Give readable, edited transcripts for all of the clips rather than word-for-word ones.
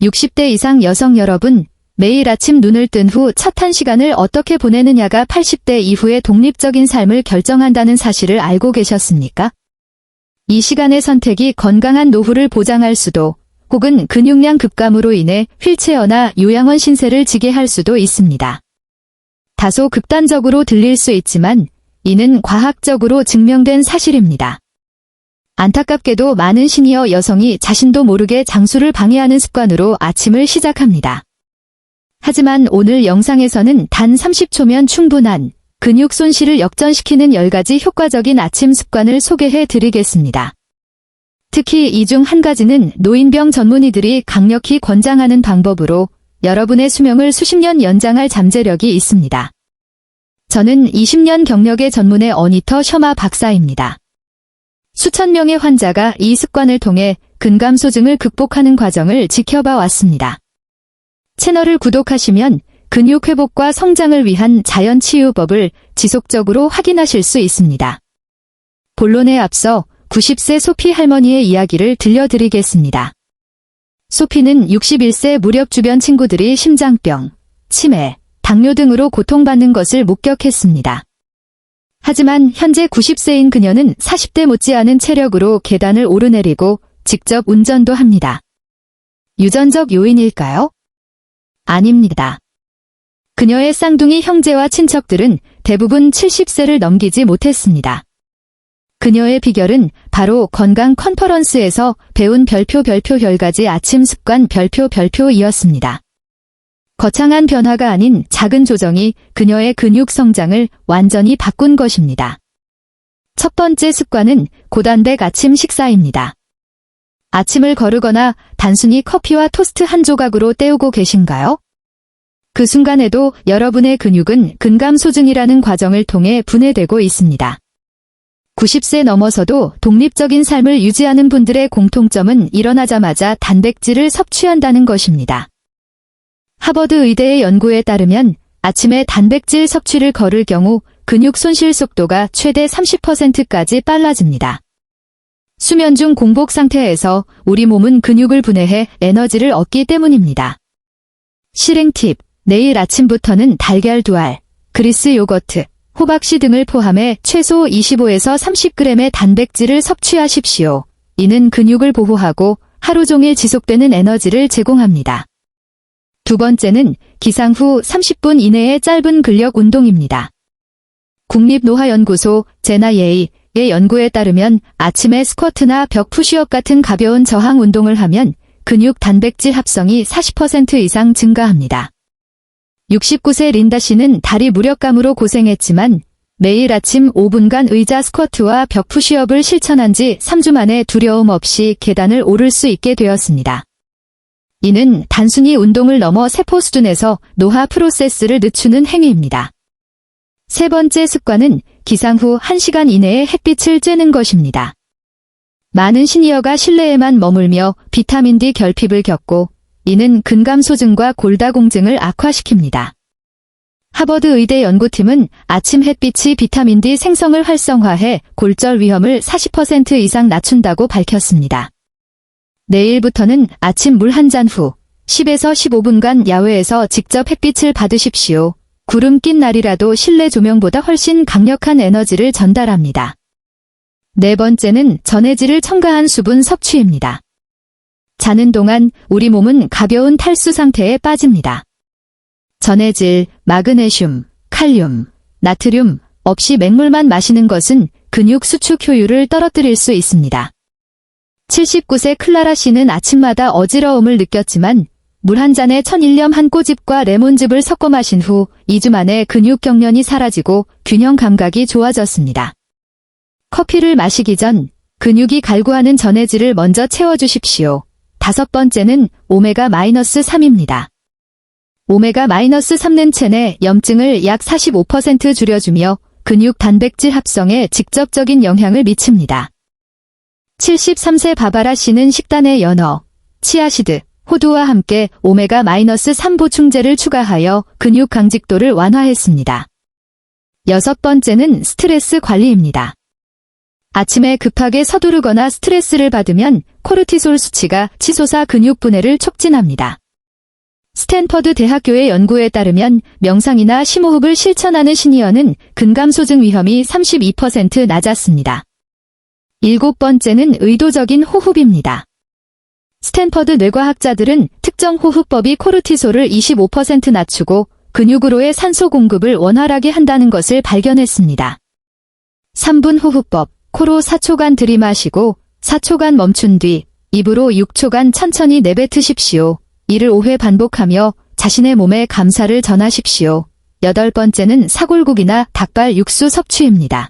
60대 이상 여성 여러분, 매일 아침 눈을 뜬 후 첫 1시간을 어떻게 보내느냐가 80대 이후의 독립적인 삶을 결정한다는 사실을 알고 계셨습니까? 이 시간의 선택이 건강한 노후를 보장할 수도, 혹은 근육량 급감으로 인해 휠체어나 요양원 신세를 지게 할 수도 있습니다. 다소 극단적으로 들릴 수 있지만 이는 과학적으로 증명된 사실입니다. 안타깝게도 많은 시니어 여성이 자신도 모르게 장수를 방해하는 습관으로 아침을 시작합니다. 하지만 오늘 영상에서는 단 30초면 충분한 근육 손실을 역전시키는 10가지 효과적인 아침 습관을 소개해 드리겠습니다. 특히 이 중 한 가지는 노인병 전문의들이 강력히 권장하는 방법으로 여러분의 수명을 수십 년 연장할 잠재력이 있습니다. 저는 20년 경력의 전문의 어니터 셔마 박사입니다. 수천 명의 환자가 이 습관을 통해 근감소증을 극복하는 과정을 지켜봐 왔습니다. 채널을 구독하시면 근육 회복과 성장을 위한 자연 치유법을 지속적으로 확인하실 수 있습니다. 본론에 앞서 90세 소피 할머니의 이야기를 들려드리겠습니다. 소피는 61세 무렵 주변 친구들이 심장병, 치매, 당뇨 등으로 고통받는 것을 목격했습니다. 하지만 현재 90세인 그녀는 40대 못지않은 체력으로 계단을 오르내리고 직접 운전도 합니다. 유전적 요인일까요? 아닙니다. 그녀의 쌍둥이 형제와 친척들은 대부분 70세를 넘기지 못했습니다. 그녀의 비결은 바로 건강 컨퍼런스에서 배운 별표 10가지 아침 습관 별표이었습니다. 거창한 변화가 아닌 작은 조정이 그녀의 근육 성장을 완전히 바꾼 것입니다. 첫 번째 습관은 고단백 아침 식사입니다. 아침을 거르거나 단순히 커피와 토스트 한 조각으로 때우고 계신가요? 그 순간에도 여러분의 근육은 근감소증이라는 과정을 통해 분해되고 있습니다. 90세 넘어서도 독립적인 삶을 유지하는 분들의 공통점은 일어나자마자 단백질을 섭취한다는 것입니다. 하버드 의대의 연구에 따르면 아침에 단백질 섭취를 거를 경우 근육 손실 속도가 최대 30%까지 빨라집니다. 수면 중 공복 상태에서 우리 몸은 근육을 분해해 에너지를 얻기 때문입니다. 실행 팁, 내일 아침부터는 달걀 2알, 그리스 요거트, 호박씨 등을 포함해 최소 25에서 30g의 단백질을 섭취하십시오. 이는 근육을 보호하고 하루 종일 지속되는 에너지를 제공합니다. 두 번째는 기상 후 30분 이내의 짧은 근력 운동입니다. 국립노화연구소 제나예이의 연구에 따르면 아침에 스쿼트나 벽 푸시업 같은 가벼운 저항 운동을 하면 근육 단백질 합성이 40% 이상 증가합니다. 69세 린다 씨는 다리 무력감으로 고생했지만 매일 아침 5분간 의자 스쿼트와 벽 푸시업을 실천한 지 3주 만에 두려움 없이 계단을 오를 수 있게 되었습니다. 이는 단순히 운동을 넘어 세포 수준에서 노화 프로세스를 늦추는 행위입니다. 세 번째 습관은 기상 후 1시간 이내에 햇빛을 쬐는 것입니다. 많은 시니어가 실내에만 머물며 비타민 D 결핍을 겪고 이는 근감소증과 골다공증을 악화시킵니다. 하버드 의대 연구팀은 아침 햇빛이 비타민 D 생성을 활성화해 골절 위험을 40% 이상 낮춘다고 밝혔습니다. 내일부터는 아침 물 한 잔 후 10에서 15분간 야외에서 직접 햇빛을 받으십시오. 구름 낀 날이라도 실내 조명보다 훨씬 강력한 에너지를 전달합니다. 네 번째는 전해질을 첨가한 수분 섭취입니다. 자는 동안 우리 몸은 가벼운 탈수 상태에 빠집니다. 전해질, 마그네슘, 칼륨, 나트륨 없이 맹물만 마시는 것은 근육 수축 효율을 떨어뜨릴 수 있습니다. 79세 클라라 씨는 아침마다 어지러움을 느꼈지만 물 한 잔에 천일염 한 꼬집과 레몬즙을 섞어 마신 후 2주 만에 근육 경련이 사라지고 균형 감각이 좋아졌습니다. 커피를 마시기 전 근육이 갈구하는 전해질을 먼저 채워주십시오. 다섯 번째는 오메가-3입니다. 오메가-3는 체내 염증을 약 45% 줄여주며 근육 단백질 합성에 직접적인 영향을 미칩니다. 73세 바바라 씨는 식단에 연어, 치아시드, 호두와 함께 오메가-3 보충제를 추가하여 근육 강직도를 완화했습니다. 여섯 번째는 스트레스 관리입니다. 아침에 급하게 서두르거나 스트레스를 받으면 코르티솔 수치가 치솟아 근육 분해를 촉진합니다. 스탠퍼드 대학교의 연구에 따르면 명상이나 심호흡을 실천하는 시니어는 근감소증 위험이 32% 낮았습니다. 7번째는 의도적인 호흡입니다. 스탠퍼드 뇌과학자들은 특정 호흡법이 코르티솔을 25% 낮추고 근육으로의 산소 공급을 원활하게 한다는 것을 발견했습니다. 3분 호흡법, 코로 4초간 들이마시고 4초간 멈춘 뒤 입으로 6초간 천천히 내뱉으십시오. 이를 5회 반복하며 자신의 몸에 감사를 전하십시오. 8번째는 사골국이나 닭발 육수 섭취입니다.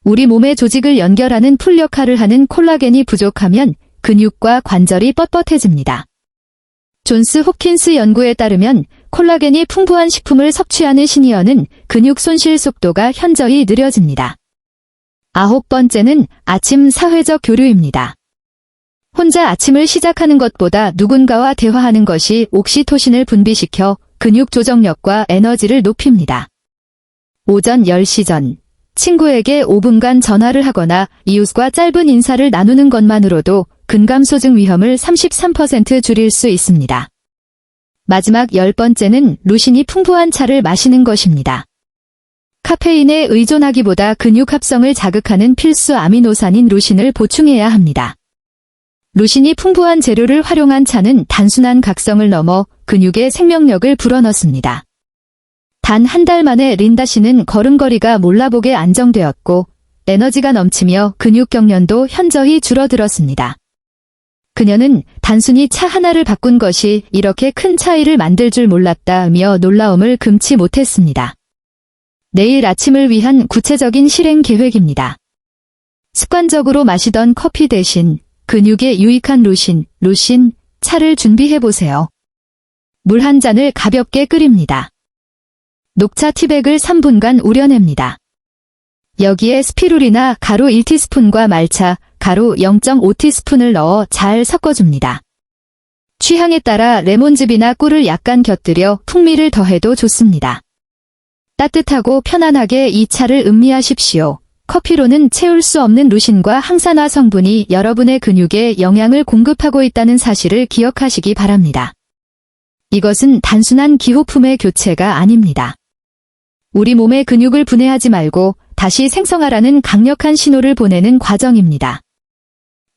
우리 몸의 조직을 연결하는 풀 역할을 하는 콜라겐이 부족하면 근육과 관절이 뻣뻣해집니다. 존스 홉킨스 연구에 따르면 콜라겐이 풍부한 식품을 섭취하는 시니어는 근육 손실 속도가 현저히 느려집니다. 9번째는 아침 사회적 교류입니다. 혼자 아침을 시작하는 것보다 누군가와 대화하는 것이 옥시토신을 분비시켜 근육 조정력과 에너지를 높입니다. 오전 10시 전, 친구에게 5분간 전화를 하거나 이웃과 짧은 인사를 나누는 것만으로도 근감소증 위험을 33% 줄일 수 있습니다. 마지막 10번째는 루신이 풍부한 차를 마시는 것입니다. 카페인에 의존하기보다 근육 합성을 자극하는 필수 아미노산인 루신을 보충해야 합니다. 루신이 풍부한 재료를 활용한 차는 단순한 각성을 넘어 근육의 생명력을 불어넣습니다. 단 한 달 만에 린다 씨는 걸음걸이가 몰라보게 안정되었고 에너지가 넘치며 근육 경련도 현저히 줄어들었습니다. 그녀는 단순히 차 하나를 바꾼 것이 이렇게 큰 차이를 만들 줄 몰랐다며 놀라움을 금치 못했습니다. 내일 아침을 위한 구체적인 실행 계획입니다. 습관적으로 마시던 커피 대신 근육에 유익한 루신, 차를 준비해보세요. 물 한 잔을 가볍게 끓입니다. 녹차 티백을 3분간 우려냅니다. 여기에 스피루리나 가루 1티스푼과 말차, 가루 0.5티스푼을 넣어 잘 섞어줍니다. 취향에 따라 레몬즙이나 꿀을 약간 곁들여 풍미를 더해도 좋습니다. 따뜻하고 편안하게 이 차를 음미하십시오. 커피로는 채울 수 없는 루신과 항산화 성분이 여러분의 근육에 영양을 공급하고 있다는 사실을 기억하시기 바랍니다. 이것은 단순한 기호품의 교체가 아닙니다. 우리 몸의 근육을 분해하지 말고 다시 생성하라는 강력한 신호를 보내는 과정입니다.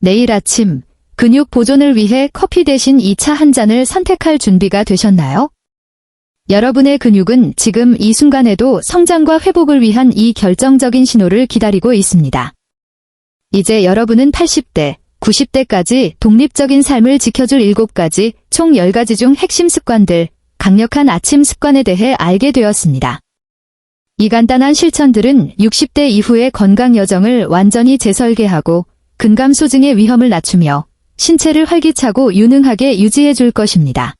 내일 아침, 근육 보존을 위해 커피 대신 이 차 한 잔을 선택할 준비가 되셨나요? 여러분의 근육은 지금 이 순간에도 성장과 회복을 위한 이 결정적인 신호를 기다리고 있습니다. 이제 여러분은 80대, 90대까지 독립적인 삶을 지켜줄 7가지, 총 10가지 중 핵심 습관들, 강력한 아침 습관에 대해 알게 되었습니다. 이 간단한 실천들은 60대 이후의 건강 여정을 완전히 재설계하고 근감소증의 위험을 낮추며 신체를 활기차고 유능하게 유지해 줄 것입니다.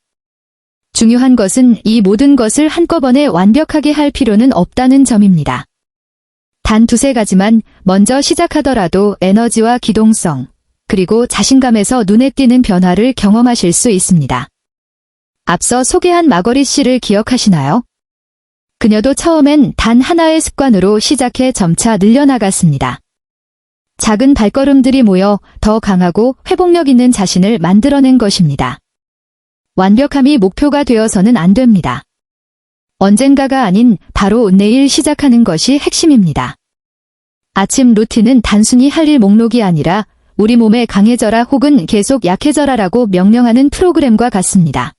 중요한 것은 이 모든 것을 한꺼번에 완벽하게 할 필요는 없다는 점입니다. 단 2-3가지만 먼저 시작하더라도 에너지와 기동성, 그리고 자신감에서 눈에 띄는 변화를 경험하실 수 있습니다. 앞서 소개한 마거리 씨를 기억하시나요? 그녀도 처음엔 단 하나의 습관으로 시작해 점차 늘려나갔습니다. 작은 발걸음들이 모여 더 강하고 회복력 있는 자신을 만들어낸 것입니다. 완벽함이 목표가 되어서는 안 됩니다. 언젠가가 아닌 바로 내일 시작하는 것이 핵심입니다. 아침 루틴은 단순히 할 일 목록이 아니라 우리 몸에 강해져라 혹은 계속 약해져라라고 명령하는 프로그램과 같습니다.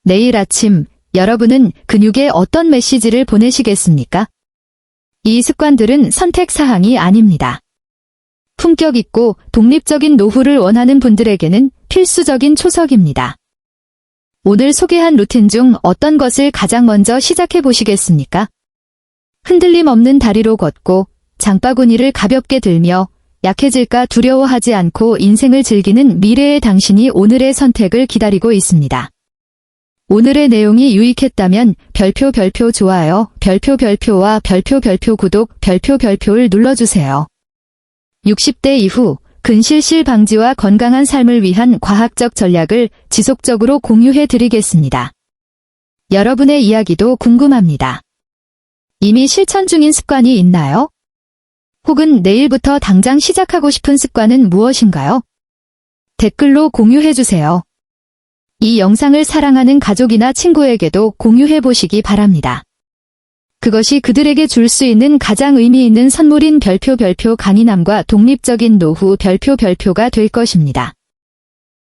내일 아침 여러분은 근육에 어떤 메시지를 보내시겠습니까? 이 습관들은 선택사항이 아닙니다. 품격 있고 독립적인 노후를 원하는 분들에게는 필수적인 초석입니다. 오늘 소개한 루틴 중 어떤 것을 가장 먼저 시작해 보시겠습니까? 흔들림 없는 다리로 걷고 장바구니를 가볍게 들며 약해질까 두려워하지 않고 인생을 즐기는 미래의 당신이 오늘의 선택을 기다리고 있습니다. 오늘의 내용이 유익했다면 별표 좋아요, 별표와 별표 구독, 별표를 눌러주세요. 60대 이후 근실실 방지와 건강한 삶을 위한 과학적 전략을 지속적으로 공유해 드리겠습니다. 여러분의 이야기도 궁금합니다. 이미 실천 중인 습관이 있나요? 혹은 내일부터 당장 시작하고 싶은 습관은 무엇인가요? 댓글로 공유해주세요. 이 영상을 사랑하는 가족이나 친구에게도 공유해보시기 바랍니다. 그것이 그들에게 줄 수 있는 가장 의미 있는 선물인 별표 강인함과 독립적인 노후 별표가 될 것입니다.